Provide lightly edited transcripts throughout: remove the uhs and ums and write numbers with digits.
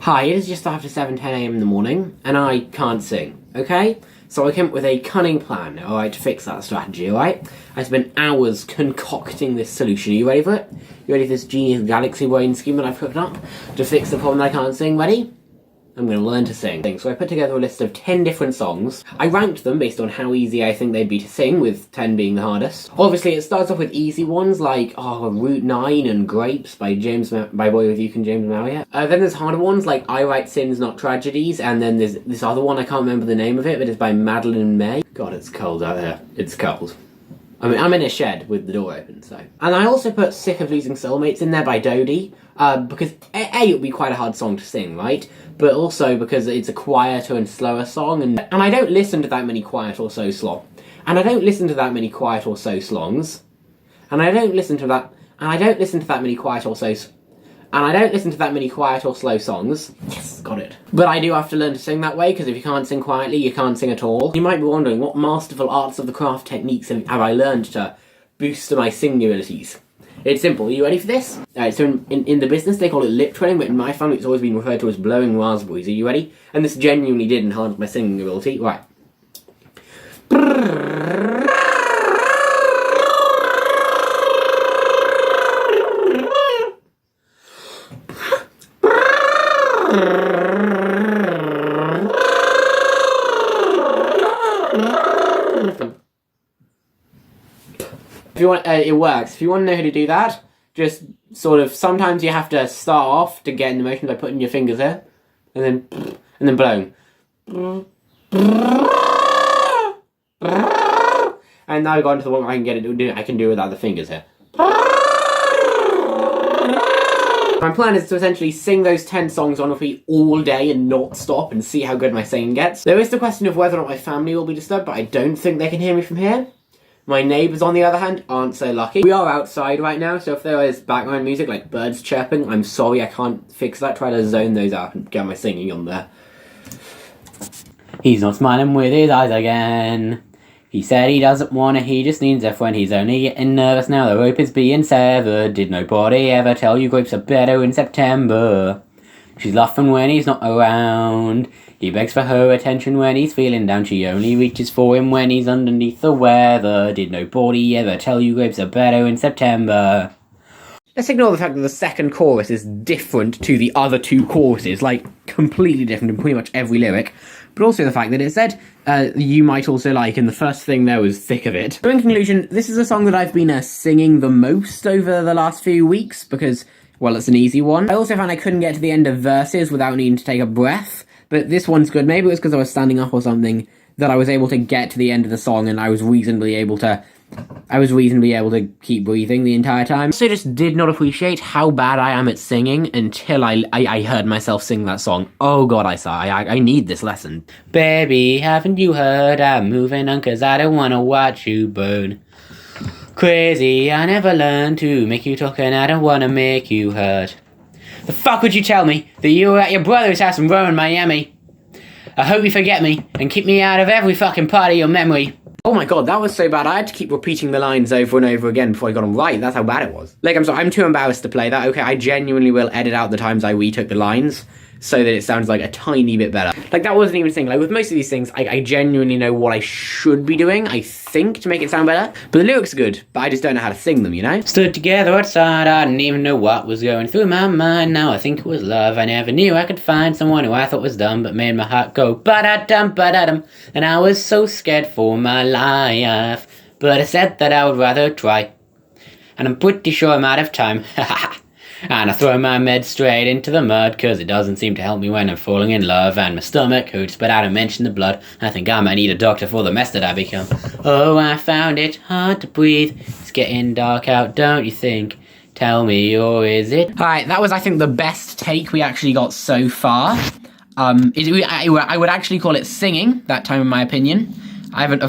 Hi, it is just after 7:10 a.m. in the morning, and I can't sing, okay? So I came up with a cunning plan, alright, to fix that strategy, alright? I spent hours concocting this solution. Are you ready for it? You ready for this genius galaxy brain scheme that I've cooked up to fix the problem that I can't sing? Ready? I'm going to learn to sing. So I put together a list of 10 different songs. I ranked them based on how easy I think they'd be to sing, with 10 being the hardest. Obviously, it starts off with easy ones like Route 9 and Grapes by Boy With You Can James Marriott. Then there's harder ones like I Write Sins Not Tragedies, and then there's this other one, I can't remember the name of it, but it's by Madeline May. God, it's cold out there. It's cold. I mean, I'm in a shed with the door open, so. And I also put Sick of Losing Soulmates in there by Dodie, because A, it would be quite a hard song to sing, right? But also because it's a quieter and slower song, and I don't listen to that many quiet or so songs. And I don't listen to that many quiet or so songs. And I don't listen to that many quiet or so slow songs. Yes, got it. But I do have to learn to sing that way, because if you can't sing quietly, you can't sing at all. You might be wondering, what masterful arts of the craft techniques have I learned to boost my singing abilities? It's simple. Are you ready for this? Alright, so in the business they call it lip trilling, but in my family it's always been referred to as blowing raspberries. Are you ready? And this genuinely did enhance my singing ability. Right. If you want, it works. If you want to know how to do that, just sort of, sometimes you have to start off to get in the motion by putting your fingers here, and then blowing. And now I've gone to the one where I can get it to do. I can do it without the fingers here. My plan is to essentially sing those 10 songs on repeat all day and not stop and see how good my singing gets. There is the question of whether or not my family will be disturbed, but I don't think they can hear me from here. My neighbours, on the other hand, aren't so lucky. We are outside right now, so if there is background music like birds chirping, I'm sorry, I can't fix that. Try to zone those out and get my singing on there. He's not smiling with his eyes again. He said he doesn't wanna, he just needs a friend. He's only getting nervous now, the rope is being severed. Did nobody ever tell you grapes are better in September? She's laughing when he's not around. He begs for her attention when he's feeling down. She only reaches for him when he's underneath the weather. Did nobody ever tell you grapes are better in September? Let's ignore the fact that the second chorus is different to the other two choruses, like completely different in pretty much every lyric, but also the fact that it said, you might also like, and the first thing there was thick of it. So in conclusion, this is a song that I've been singing the most over the last few weeks, because, well, it's an easy one. I also found I couldn't get to the end of verses without needing to take a breath, but this one's good. Maybe it was because I was standing up or something that I was able to get to the end of the song, and I was reasonably able to keep breathing the entire time. So I just did not appreciate how bad I am at singing until I heard myself sing that song. Oh god, I need this lesson. Baby, haven't you heard I'm moving on 'cause I don't wanna watch you burn. Crazy, I never learned to make you talk and I don't wanna make you hurt. The fuck would you tell me that you were at your brother's house in Rowan, Miami? I hope you forget me and keep me out of every fucking part of your memory. Oh my god, that was so bad. I had to keep repeating the lines over and over again before I got them right. That's how bad it was. Like, I'm sorry, I'm too embarrassed to play that. Okay, I genuinely will edit out the times I retook the lines so that it sounds like a tiny bit better. Like, that wasn't even a thing. Like, with most of these things, I genuinely know what I should be doing, I think, to make it sound better. But the lyrics are good, but I just don't know how to sing them, you know? Stood together outside, I didn't even know what was going through my mind. Now I think it was love. I never knew I could find someone who I thought was dumb, but made my heart go ba-da-dum, ba-da-dum. And I was so scared for my life. But I said that I would rather try. And I'm pretty sure I'm out of time. And I throw my meds straight into the mud, 'cause it doesn't seem to help me when I'm falling in love. And my stomach hurts, but I don't mention the blood. I think I might need a doctor for the mess that I become. Oh, I found it hard to breathe. It's getting dark out, don't you think? Tell me, or is it? Alright, that was, I think, the best take we actually got so far. I would actually call it singing, that time in my opinion. I haven't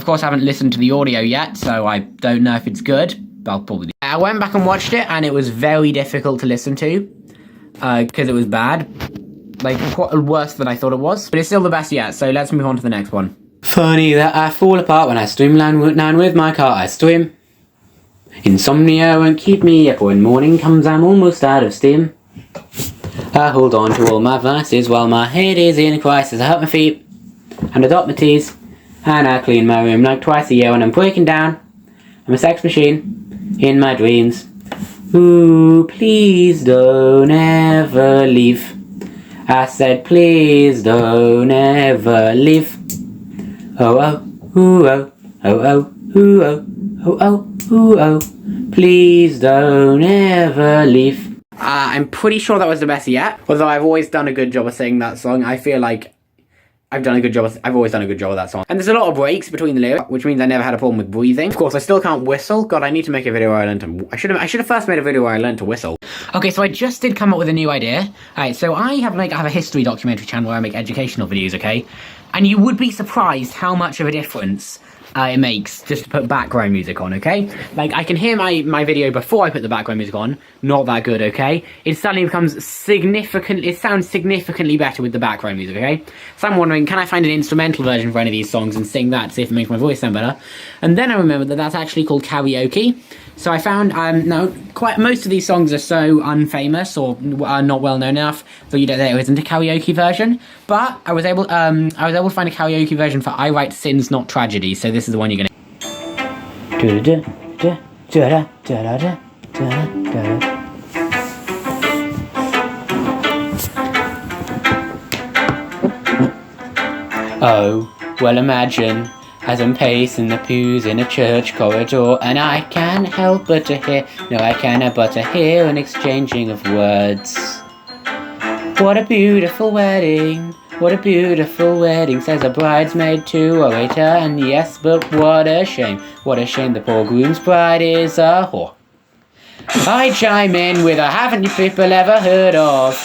listened to the audio yet, so I don't know if it's good. I'll probably. I went back and watched it, and it was very difficult to listen to, because it was bad. Like, quite worse than I thought it was. But it's still the best yet, so let's move on to the next one. Funny that I fall apart when I streamline Route 9 with my car. I swim. Insomnia won't keep me up. When morning comes, I'm almost out of steam. I hold on to all my vices while my head is in a crisis. I hurt my feet and I dot my T's and I clean my room like twice a year when I'm breaking down. I'm a sex machine in my dreams. Ooh, please don't ever leave. I said please don't ever leave. Oh oh, ooh oh, oh oh, ooh oh, oh oh, ooh oh. Please don't ever leave. I'm pretty sure that was the best yet. Although I've always done a good job of singing that song. I feel like I've always done a good job of that song. And there's a lot of breaks between the lyrics, which means I never had a problem with breathing. Of course, I still can't whistle. God, I need to make a video where I learned to... I should have first made a video where I learned to whistle. Okay, so I just did come up with a new idea. Alright, so I have a history documentary channel where I make educational videos, okay? And you would be surprised how much of a difference it makes just to put background music on, okay? Like, I can hear my video before I put the background music on. Not that good, okay? It suddenly becomes it sounds significantly better with the background music, okay? So I'm wondering, can I find an instrumental version for any of these songs and sing that to see if it makes my voice sound better? And then I remembered that that's actually called karaoke. So I found, most of these songs are so unfamous or are not well known enough that there isn't a karaoke version. But I was able to find a karaoke version for I Write Sins Not Tragedies. So this is the one you're gonna. Oh, well imagine as I'm pacing the pews in a church corridor, and I can't help but to hear, no I cannot but to hear an exchanging of words. What a beautiful wedding, what a beautiful wedding, says a bridesmaid to a waiter, and yes, but what a shame the poor groom's bride is a whore. I chime in with a haven't you people ever heard of,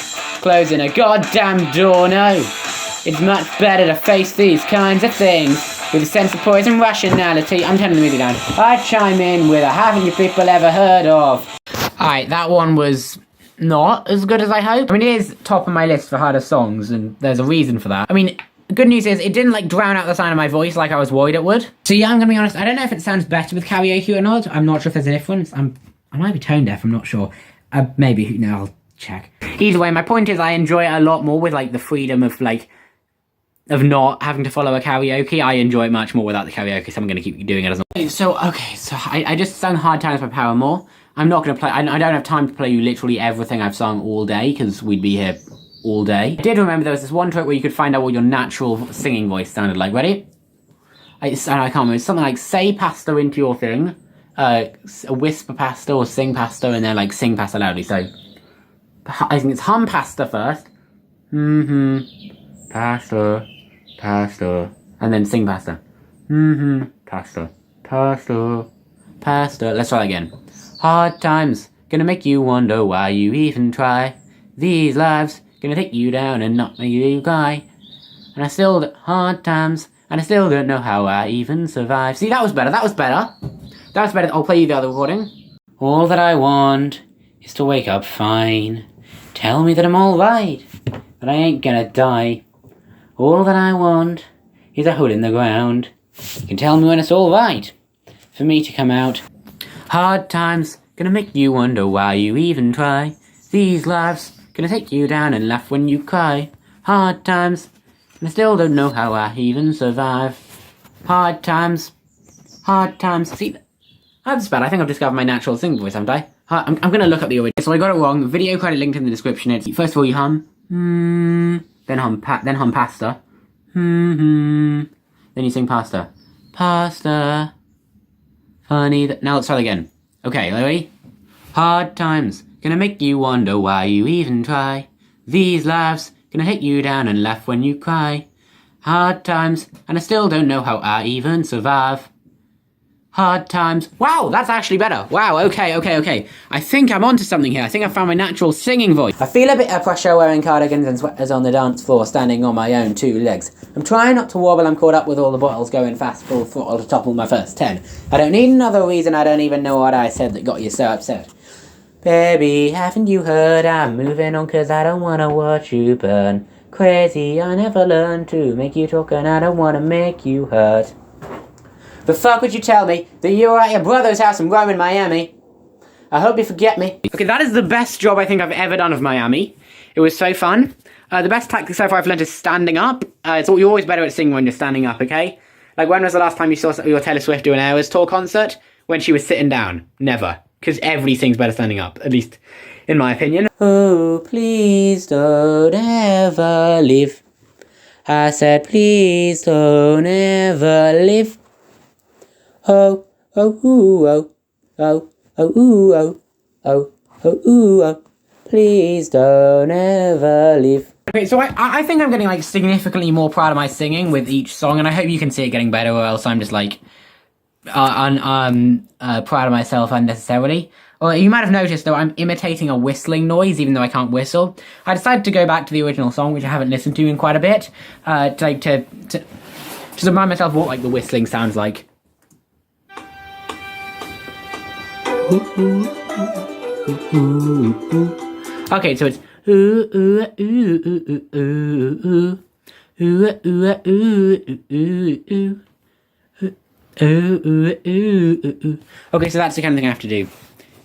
closing a goddamn door, no. It's much better to face these kinds of things with a sense of poise and rationality. I'm turning the music down. I chime in with a haven't you people ever heard of. Alright, that one was not as good as I hoped. I mean, it is top of my list for hardest songs, and there's a reason for that. I mean, the good news is it didn't like drown out the sound of my voice like I was worried it would. So yeah, I'm gonna be honest, I don't know if it sounds better with karaoke or not. I'm not sure if there's a difference. I might be tone deaf, I'm not sure. Maybe, no, I'll check. Either way, my point is I enjoy it a lot more with like the freedom of like not having to follow a karaoke. I enjoy it much more without the karaoke, so I'm going to keep doing it as well. So I just sung Hard Times by Paramore. I'm not going to play, I don't have time to play you literally everything I've sung all day, because we'd be here all day. I did remember there was this one trick where you could find out what your natural singing voice sounded like. Ready? I can't remember, it's something like say pasta into your thing, whisper pasta or sing pasta, and then like sing pasta loudly. So, I think it's hum pasta first. Pasta. Pasta. And then sing pasta. Pasta. Pasta. Pasta. Let's try that again. Hard times. Gonna make you wonder why you even try. These lives. Gonna take you down and not make you cry. And I still... Hard times. And I still don't know how I even survive. See, that was better. That was better. That was better. I'll play you the other recording. All that I want is to wake up fine. Tell me that I'm alright. That I ain't gonna die. All that I want is a hole in the ground. You can tell me when it's alright for me to come out. Hard times, gonna make you wonder why you even try. These lives, gonna take you down and laugh when you cry. Hard times, and I still don't know how I even survive. Hard times. See, that's bad. I think I've discovered my natural singing voice, haven't I? I'm gonna look up the original. So I got it wrong. Video credit linked in the description. It's, first of all, you hum. Then hum pasta. Then you sing pasta. Pasta. Funny that... Now let's try again. Okay, ready? Hard times. Gonna make you wonder why you even try. These lives. Gonna hit you down and laugh when you cry. Hard times. And I still don't know how I even survive. Hard times. Wow, that's actually better. Wow, okay. I think I'm onto something here. I think I found my natural singing voice. I feel a bit of pressure wearing cardigans and sweaters on the dance floor, standing on my own two legs. I'm trying not to wobble, I'm caught up with all the bottles going fast, full throttle to topple my first 10. I don't need another reason, I don't even know what I said that got you so upset. Baby, haven't you heard? I'm moving on cause I don't wanna watch you burn. Crazy, I never learned to make you talk and I don't wanna make you hurt. The fuck would you tell me that you were at your brother's house in Rome in Miami? I hope you forget me. Okay, that is the best job I think I've ever done of Miami. It was so fun. The best tactic so far I've learned is standing up. You're always better at singing when you're standing up, okay? Like, when was the last time you saw your Taylor Swift do an Eras Tour concert? When she was sitting down. Never. Because everybody sings better standing up, at least in my opinion. Oh, please don't ever leave. I said, please don't ever leave. Oh, oh, ooh, oh, oh, oh, ooh, oh, oh, oh, ooh, oh. Please don't ever leave. Okay, so I think I'm getting, like, significantly more proud of my singing with each song, and I hope you can see it getting better, or else I'm just, like, proud of myself unnecessarily. Well, you might have noticed, though, I'm imitating a whistling noise, even though I can't whistle. I decided to go back to the original song, which I haven't listened to in quite a bit, to remind myself what, like, the whistling sounds like. Okay, so it's ooh ooh ooh ooh ooh ooh ooh ooh. Okay, so that's the kind of thing I have to do.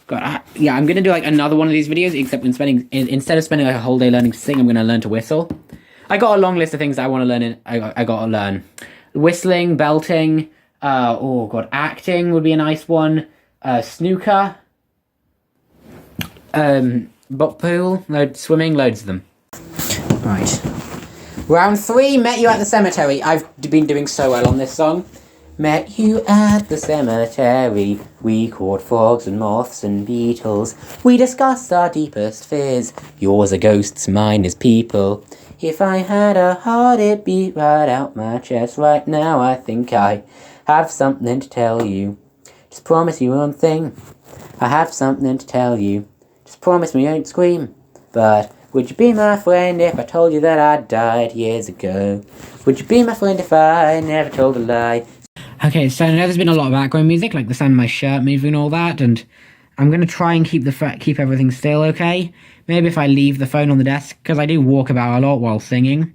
God, yeah, I'm gonna do like another one of these videos, except instead of spending like a whole day learning to sing, I'm gonna learn to whistle. I got a long list of things that I want to learn. I gotta learn whistling, belting. Oh god, acting would be a nice one. Snooker. Bot pool, swimming, loads of them. Right. Round 3, met you at the cemetery. I've been doing so well on this song. Met you at the cemetery. We caught frogs and moths and beetles. We discussed our deepest fears. Yours are ghosts, mine is people. If I had a heart, it'd beat right out my chest. Right now, I think I have something to tell you. Just promise you one thing. I have something to tell you. Just promise me you won't scream. But would you be my friend if I told you that I died years ago? Would you be my friend if I never told a lie? Okay, so I know there's been a lot of background music, like the sound of my shirt moving and all that, and I'm going to try and keep everything still, okay? Maybe if I leave the phone on the desk, because I do walk about a lot while singing.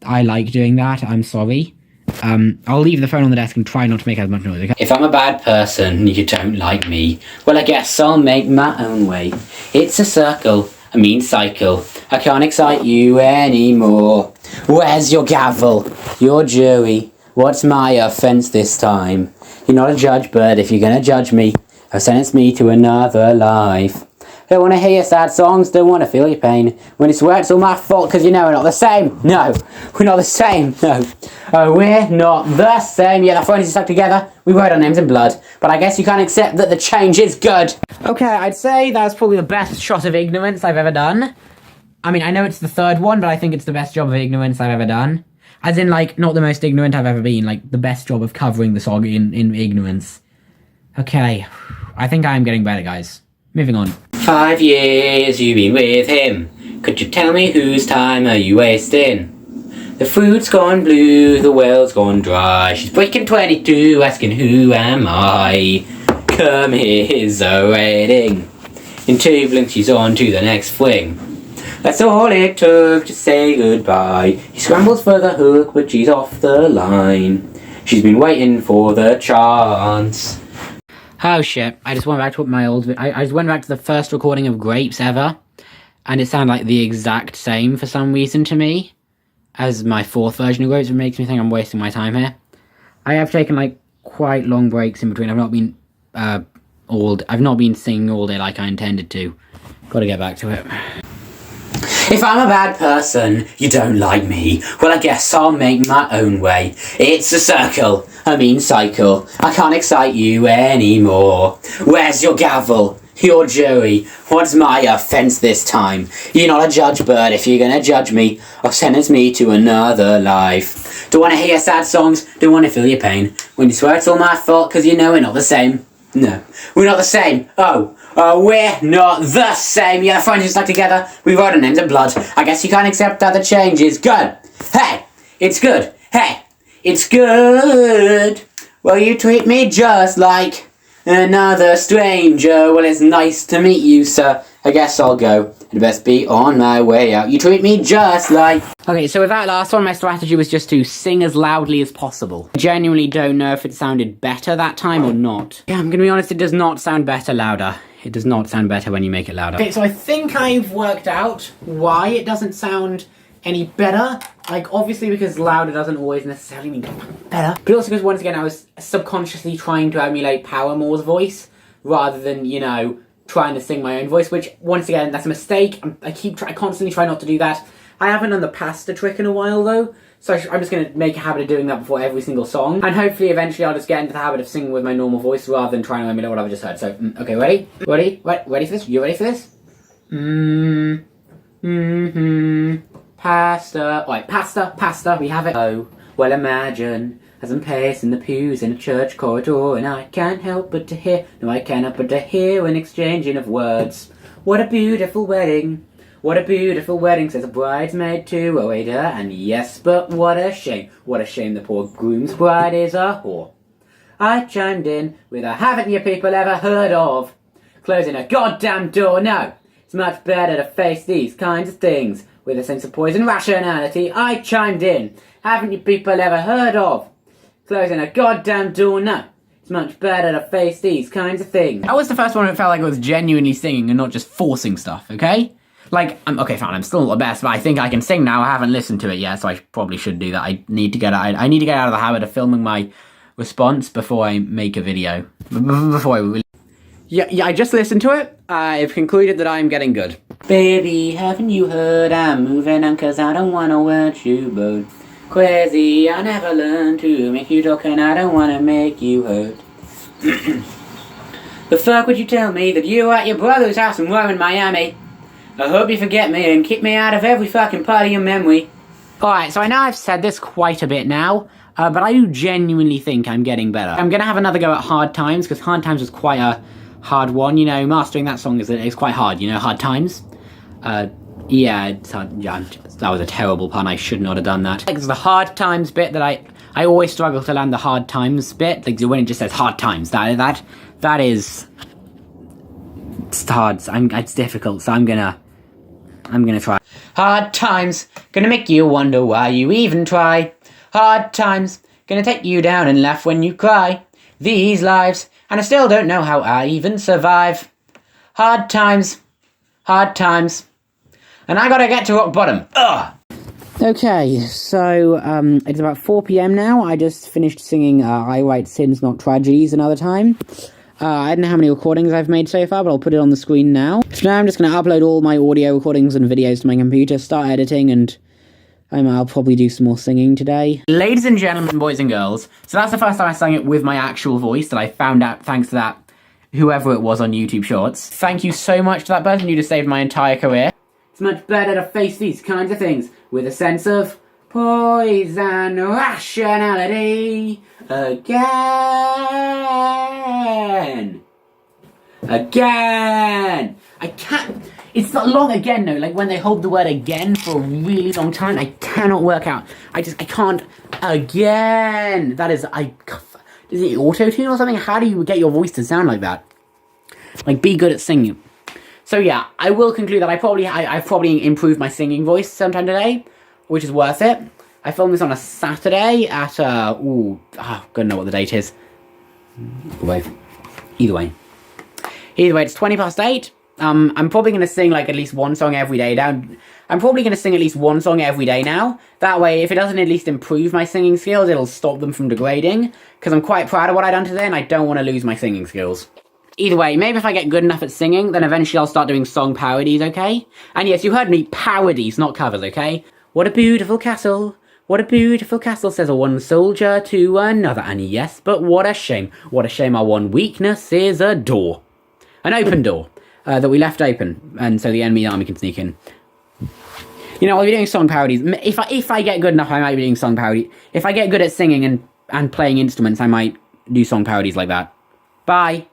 I like doing that, I'm sorry. I'll leave the phone on the desk and try not to make as much noise, okay? If I'm a bad person, you don't like me, well, I guess I'll make my own way. It's a circle, I mean cycle. I can't excite you anymore. Where's your gavel? Your jury? What's my offence this time? You're not a judge, but if you're gonna judge me, sentence me to another life. Don't want to hear your sad songs, don't want to feel your pain. When it's where it's all my fault, because you know we're not the same. No, we're not the same, no. Oh, we're not the same. Yeah, the phone is stuck together. We wrote our names in blood. But I guess you can't accept that the change is good. Okay, I'd say that was probably the best shot of ignorance I've ever done. I mean, I know it's the third one, but I think it's the best job of ignorance I've ever done. As in, like, not the most ignorant I've ever been, like, the best job of covering the song in ignorance. Okay, I think I am getting better, guys. Moving on. 5 years you've been with him. Could you tell me whose time are you wasting? The fruit's gone blue, the well's gone dry. She's breaking 22, asking who am I? Come here's a wedding. In 2 blinks she's on to the next fling. That's all it took to say goodbye. He scrambles for the hook, but she's off the line. She's been waiting for the chance. Oh shit, I just went back to my old... I just went back to the first recording of Grapes ever, and it sounded like the exact same for some reason to me as my 4th version of Grapes. It makes me think I'm wasting my time here. I have taken, like, quite long breaks in between. I've not been, I've not been singing all day like I intended to. Gotta get back to it. If I'm a bad person, you don't like me, well I guess I'll make my own way. It's a circle, I mean cycle. I can't excite you anymore. Where's your gavel? Your jury? What's my offence this time? You're not a judge, but if you're gonna judge me, or sentence me to another life. Don't wanna hear sad songs, don't wanna feel your pain. When you swear it's all my fault, cause you know we're not the same. No, we're not the same. Oh, we're not the same. Yeah, the friends are stuck together. We wrote our names in blood. I guess you can't accept that the change is good. Hey, it's good. Hey, it's good. Well, you treat me just like another stranger. Well, it's nice to meet you, sir. I guess I'll go. I'd best be on my way out. You treat me just like... Okay, so with that last one, my strategy was just to sing as loudly as possible. I genuinely don't know if it sounded better that time or not. Yeah, I'm gonna be honest, it does not sound better louder. It does not sound better when you make it louder. Okay, so I think I've worked out why it doesn't sound any better. Like, obviously because louder doesn't always necessarily mean better. But also because, once again, I was subconsciously trying to emulate Paramore's voice rather than, you know, trying to sing my own voice, which, once again, that's a mistake. I constantly try not to do that. I haven't done the pasta trick in a while, though, so I'm just going to make a habit of doing that before every single song. And hopefully, eventually, I'll just get into the habit of singing with my normal voice rather than trying to emulate what I've just heard. So, okay, ready? Ready? Ready for this? You ready for this? Pasta. Alright, pasta, we have it. Oh, well, imagine as I'm pacing the pews in a church corridor, and I can't help but to hear, no, I cannot but to hear an exchanging of words. What a beautiful wedding. What a beautiful wedding, says a bridesmaid to a waiter, and yes, but what a shame the poor groom's bride is a whore. I chimed in with a haven't you people ever heard of closing a goddamn door? No, it's much better to face these kinds of things with a sense of poise and rationality. I chimed in, haven't you people ever heard of closing a goddamn door? No, it's much better to face these kinds of things. That was the first one that felt like it was genuinely singing and not just forcing stuff, okay? Like, okay, fine, I'm still not the best, but I think I can sing now. I haven't listened to it yet, so I probably should do that. I need to get out of the habit of filming my response before I make a video. Before I really... Yeah, I just listened to it. I've concluded that I'm getting good. Baby, haven't you heard? I'm moving on 'cause I don't wanna hurt you, but crazy, I never learned to make you talk and I don't wanna make you hurt. The fuck would you tell me that you were at your brother's house and we're in Miami? I hope you forget me and kick me out of every fucking part of your memory. Alright, so I know I've said this quite a bit now, but I do genuinely think I'm getting better. I'm gonna have another go at Hard Times, because Hard Times was quite a hard one, you know, mastering that song is quite hard, you know, Hard Times. Yeah, it's hard, yeah, that was a terrible pun, I should not have done that. Like, there's the Hard Times bit that I always struggle to land the Hard Times bit, like when it just says Hard Times, that is... It's hard, it's difficult, so I'm gonna try. Hard times, gonna make you wonder why you even try. Hard times, gonna take you down and laugh when you cry. These lives, and I still don't know how I even survive. Hard times, and I gotta get to rock bottom. Ugh! Okay, so, it's about 4 PM now. I just finished singing, I Write Sins Not Tragedies another time. I don't know how many recordings I've made so far, but I'll put it on the screen now. So now I'm just going to upload all my audio recordings and videos to my computer, start editing, and I'll probably do some more singing today. Ladies and gentlemen, boys and girls, so that's the first time I sang it with my actual voice that I found out thanks to that, whoever it was on YouTube Shorts. Thank you so much to that person, you just saved my entire career. It's much better to face these kinds of things with a sense of poise and rationality. Again. I can't... It's not long again, though. Like, when they hold the word again for a really long time, I cannot work out. I can't... Again. That is... Is it auto-tune or something? How do you get your voice to sound like that? Like, be good at singing. So, yeah, I will conclude that I've probably improved my singing voice sometime today, which is worth it. I filmed this on a Saturday at, gotta know what the date is. Either way, it's 8:20. I'm probably going to sing, like, at least one song every day now. I'm probably going to sing at least one song every day now. That way, if it doesn't at least improve my singing skills, it'll stop them from degrading. Because I'm quite proud of what I've done today, and I don't want to lose my singing skills. Either way, maybe if I get good enough at singing, then eventually I'll start doing song parodies, okay? And yes, you heard me, parodies, not covers, okay? What a beautiful castle. What a beautiful castle, says a one soldier to another. And yes, but what a shame. What a shame our one weakness is a door. An open door that we left open. And so the enemy army can sneak in. You know, I'll be doing song parodies. If I get good enough, I might be doing song parodies. If I get good at singing and playing instruments, I might do song parodies like that. Bye.